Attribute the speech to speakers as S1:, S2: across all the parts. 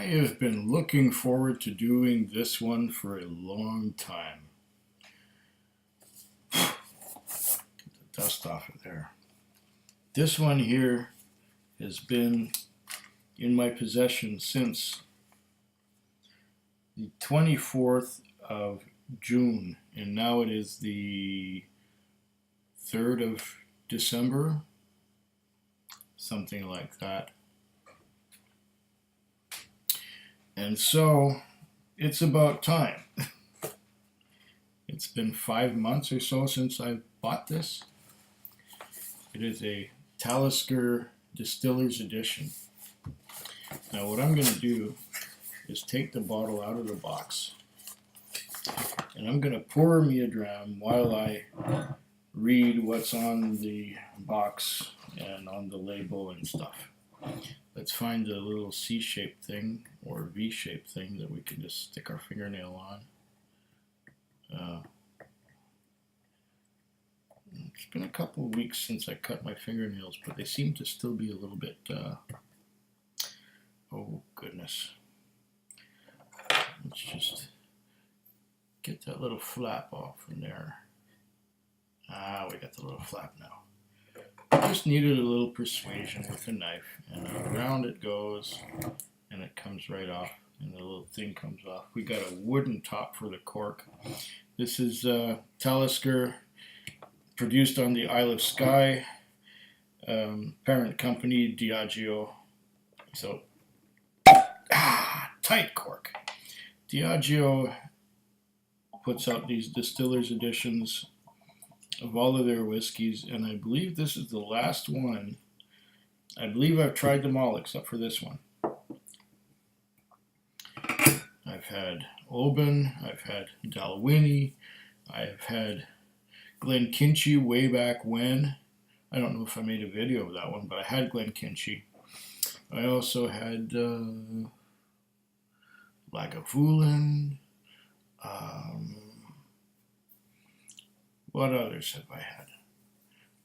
S1: have been looking forward to doing this one for a long time. Get the dust off of there. This one here has been in my possession since the 24th of June, and now it is the 3rd of December, something like that. And so it's about time. It's been 5 months or so since I bought this. It is a Talisker Distiller's Edition. Now what I'm going to do is take the bottle out of the box, and I'm going to pour me a dram while I read what's on the box and on the label and stuff. Let's find a little C-shaped thing or V-shaped thing that we can just stick our fingernail on. It's been a couple of weeks since I cut my fingernails, but they seem to still be a little bit, oh goodness. Let's just get that little flap off from there. Ah, we got the little flap now. Just needed a little persuasion with a knife, and around it goes, and it comes right off, and the little thing comes off. We got a wooden top for the cork. This is Talisker, produced on the Isle of Skye, parent company Diageo. So, tight cork. Diageo puts out these distillers editions of all of their whiskeys, and I believe this is the last one. I believe I've tried them all except for this one. I've had Oban, I've had Dalwhinnie, I've had Glenkinchie way back when. I don't know if I made a video of that one, but I had Glenkinchie. I also had Lagavulin. What others have I had?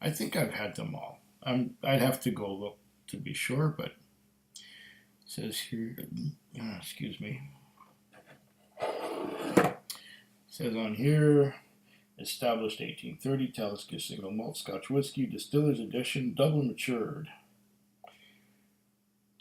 S1: I think I've had them all. I'd have to go look to be sure, but it says here, excuse me. It says on here, established 1830, Talisker Single Malt Scotch Whisky, Distiller's Edition, double matured.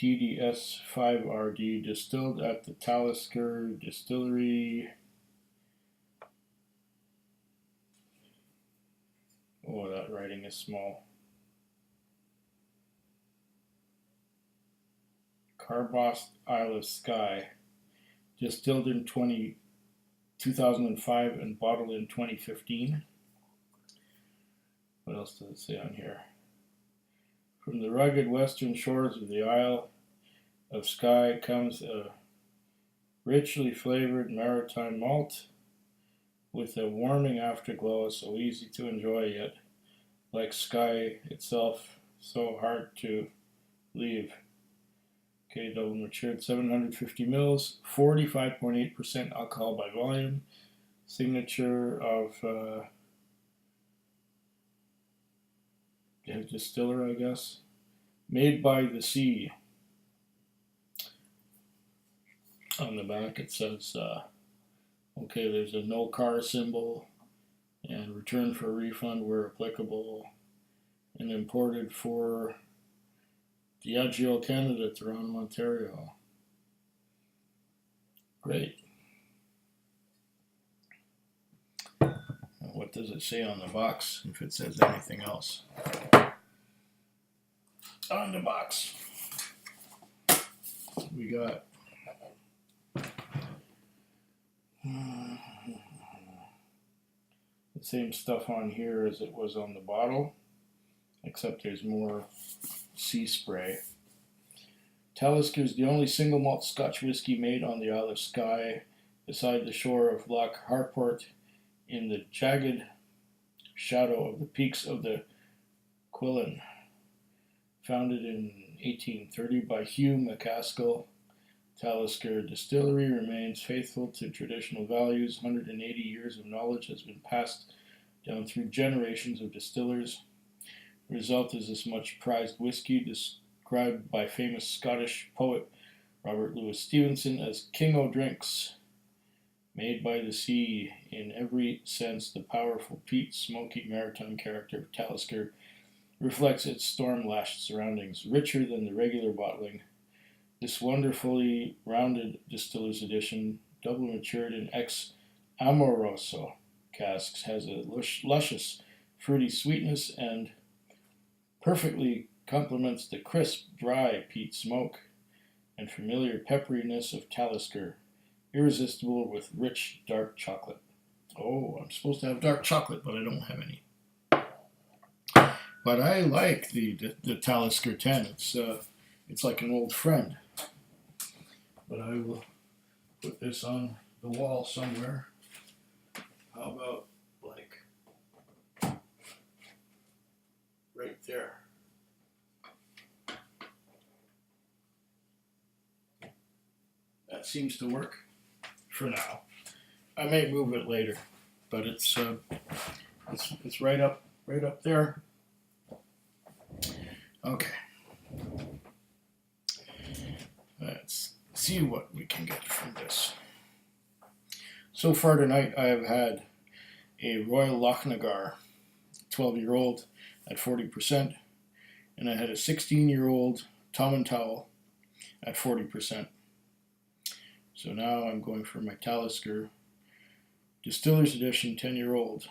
S1: TDS 5RD, distilled at the Talisker Distillery. Oh, that writing is small. Carbos, Isle of Skye, distilled in 2005 and bottled in 2015. What else does it say on here? From the rugged western shores of the Isle of Skye comes a richly flavored maritime malt with a warming afterglow, so easy to enjoy yet, like Skye itself, so hard to leave. Okay, double matured, 750 mils, 45.8% alcohol by volume. Signature of distiller, I guess. Made by the sea. On the back it says, okay, there's a no car symbol, and return for refund where applicable, and imported for Diageo Canada, Toronto, Ontario. Great. What does it say on the box, if it says anything else? On the box, we got the same stuff on here as it was on the bottle, except there's more sea spray. Talisker is the only single malt Scotch whisky made on the Isle of Skye, beside the shore of Loch Harport, in the jagged shadow of the peaks of the Quillan. Founded in 1830 by Hugh McCaskill, Talisker Distillery remains faithful to traditional values. 180 years of knowledge has been passed down through generations of distillers. The result is this much prized whisky, described by famous Scottish poet Robert Louis Stevenson as King O' Drinks. Made by the sea, in every sense, the powerful peat, smoky maritime character of Talisker reflects its storm-lashed surroundings, richer than the regular bottling. This wonderfully rounded distiller's edition, double matured in ex-amoroso casks, has a luscious, fruity sweetness and perfectly complements the crisp, dry peat smoke and familiar pepperiness of Talisker, irresistible with rich, dark chocolate. Oh, I'm supposed to have dark chocolate, but I don't have any. But I like the Talisker 10. It's like an old friend. But I will put this on the wall somewhere. How about like right there? That seems to work for now. I may move it later, but it's right up there. Okay. Let's see what we can get from this. So far tonight I have had a Royal Lochnagar 12-year-old at 40%, and I had a 16-year-old Tom and Towel at 40%. So now I'm going for my Talisker Distiller's Edition 10-year-old.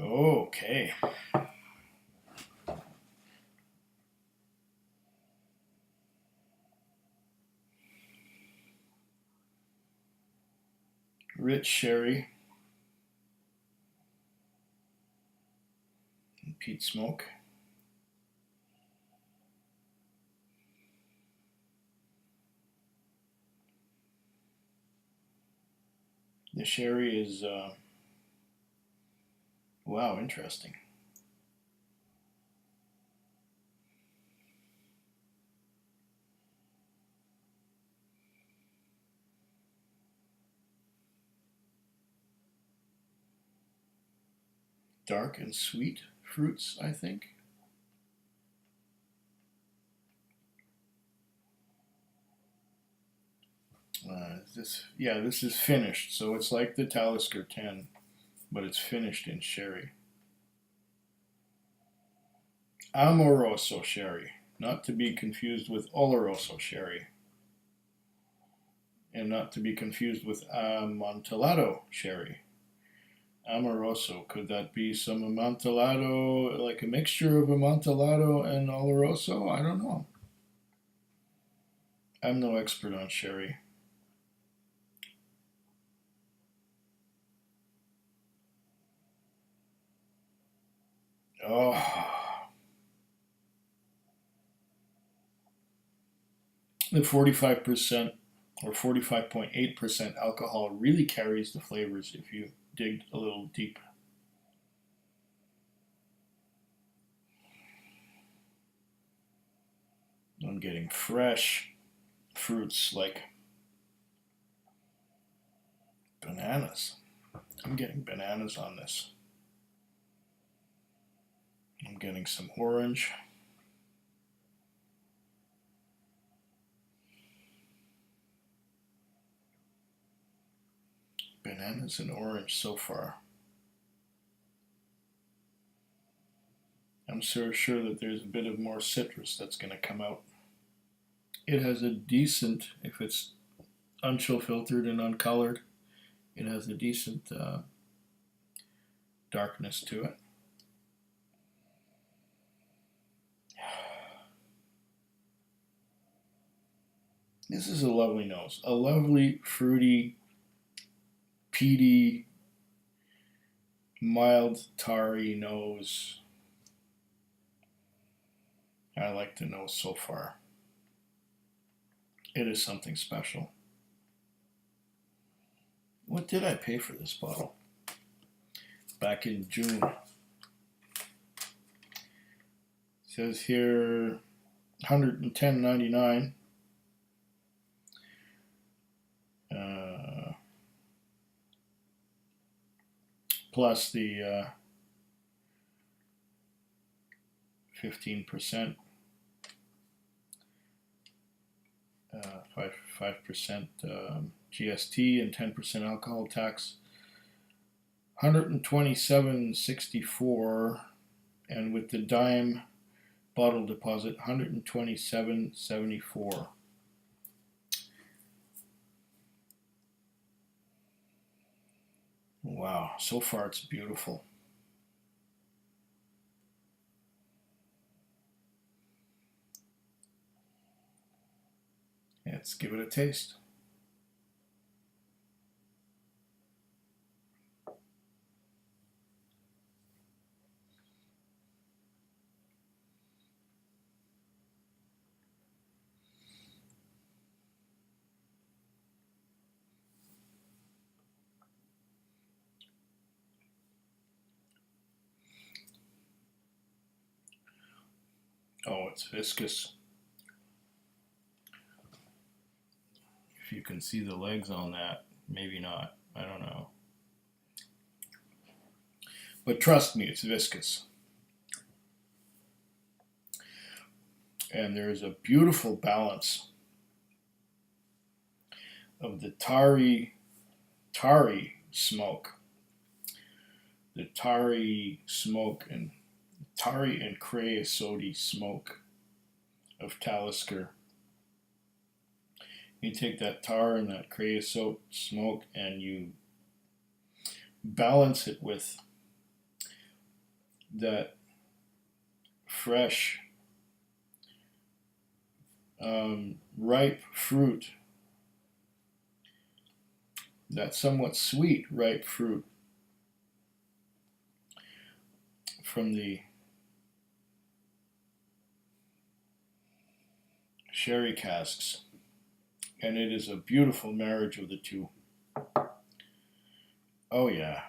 S1: Okay. Rich sherry and peat smoke. The sherry is, wow, interesting. Dark and sweet fruits, I think. This is finished, so it's like the Talisker 10, but it's finished in sherry. Amoroso sherry, not to be confused with Oloroso sherry, and not to be confused with Amontillado sherry. Amoroso, could that be some Amontillado, like a mixture of Amontillado and Oloroso? I don't know. I'm no expert on sherry. Oh, the 45% or 45.8% alcohol really carries the flavors if you dig a little deep. I'm getting fresh fruits like bananas. I'm getting bananas on this. I'm getting some orange. Bananas and orange so far. I'm sure that there's a bit of more citrus that's going to come out. It has a decent, if it's unchill filtered and uncolored, it has a decent darkness to it. This is a lovely nose. A lovely, fruity, peaty, mild, tarry nose. I like the nose so far. It is something special. What did I pay for this bottle? Back in June. It says here $110.99. Plus the 15%. 5% GST and 10% alcohol tax. 127.64, and with the dime bottle deposit, 127.74. Wow, so far it's beautiful. Let's give it a taste. Oh, it's viscous. If you can see the legs on that, maybe not. I don't know. But trust me, it's viscous. And there's a beautiful balance of the tarry smoke. The tarry smoke and tarry and creosote smoke of Talisker. You take that tar and that creosote smoke and you balance it with that fresh, ripe fruit, that somewhat sweet ripe fruit from the sherry casks, and it is a beautiful marriage of the two. Oh yeah.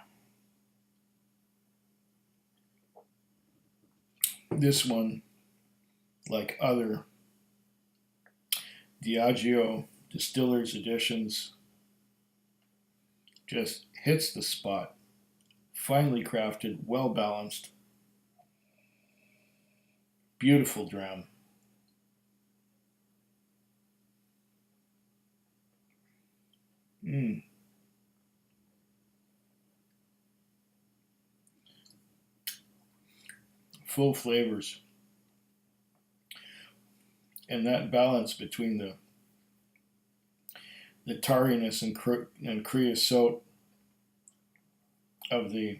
S1: This one, like other Diageo Distillers editions, just hits the spot. Finely crafted, well balanced, beautiful dram. Full flavors. And that balance between the tarriness and creosote of the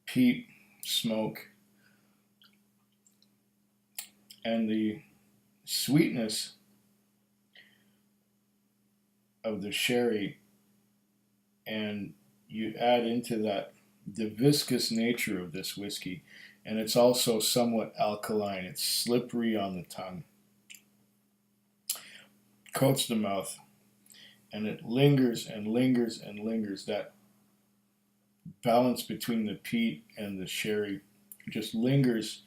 S1: peat smoke and the sweetness of the sherry, and you add into that the viscous nature of this whiskey, and it's also somewhat alkaline. It's slippery on the tongue, coats the mouth, and it lingers and lingers and lingers. That balance between the peat and the sherry just lingers,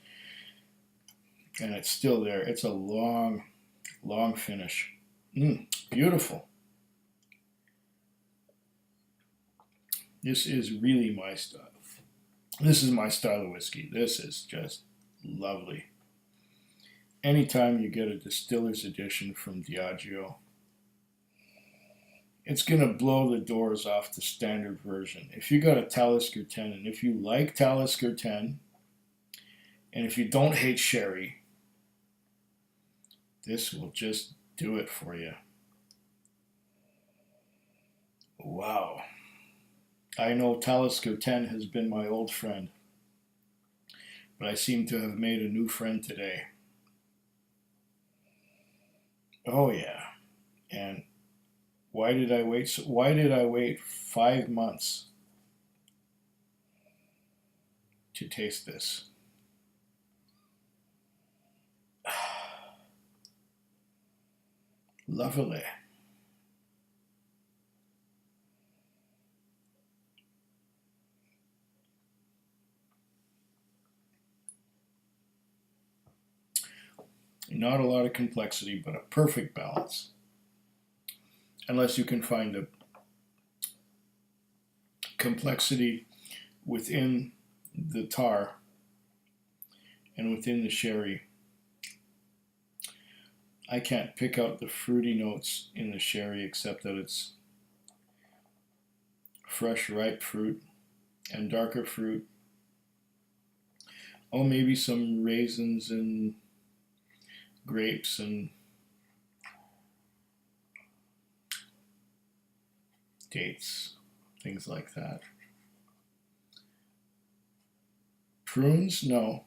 S1: and it's still there. It's a long, long finish. Beautiful. This is really my style. This is my style of whiskey. This is just lovely. Anytime you get a distiller's edition from Diageo, it's going to blow the doors off the standard version. If you got a Talisker 10, and if you like Talisker 10, and if you don't hate sherry, this will just do it for you. Wow. I know Talisker 10 has been my old friend, but I seem to have made a new friend today. Oh yeah. And why did I wait 5 months to taste this? Lovely. Not a lot of complexity, but a perfect balance. Unless you can find a complexity within the tar and within the sherry. I can't pick out the fruity notes in the sherry except that it's fresh, ripe fruit and darker fruit. Oh, maybe some raisins and grapes and dates, things like that. Prunes? No.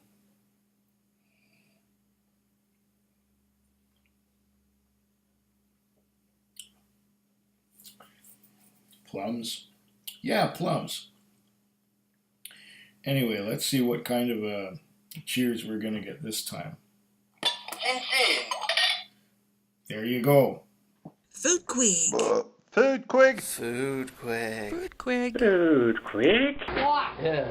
S1: Plums? Yeah, plums. Anyway, let's see what kind of a cheers we're going to get this time. There you go.
S2: Food Quig.
S3: Food Quig.
S4: Food Quig.
S2: Food Quig.
S5: Food Quig.
S6: Yeah.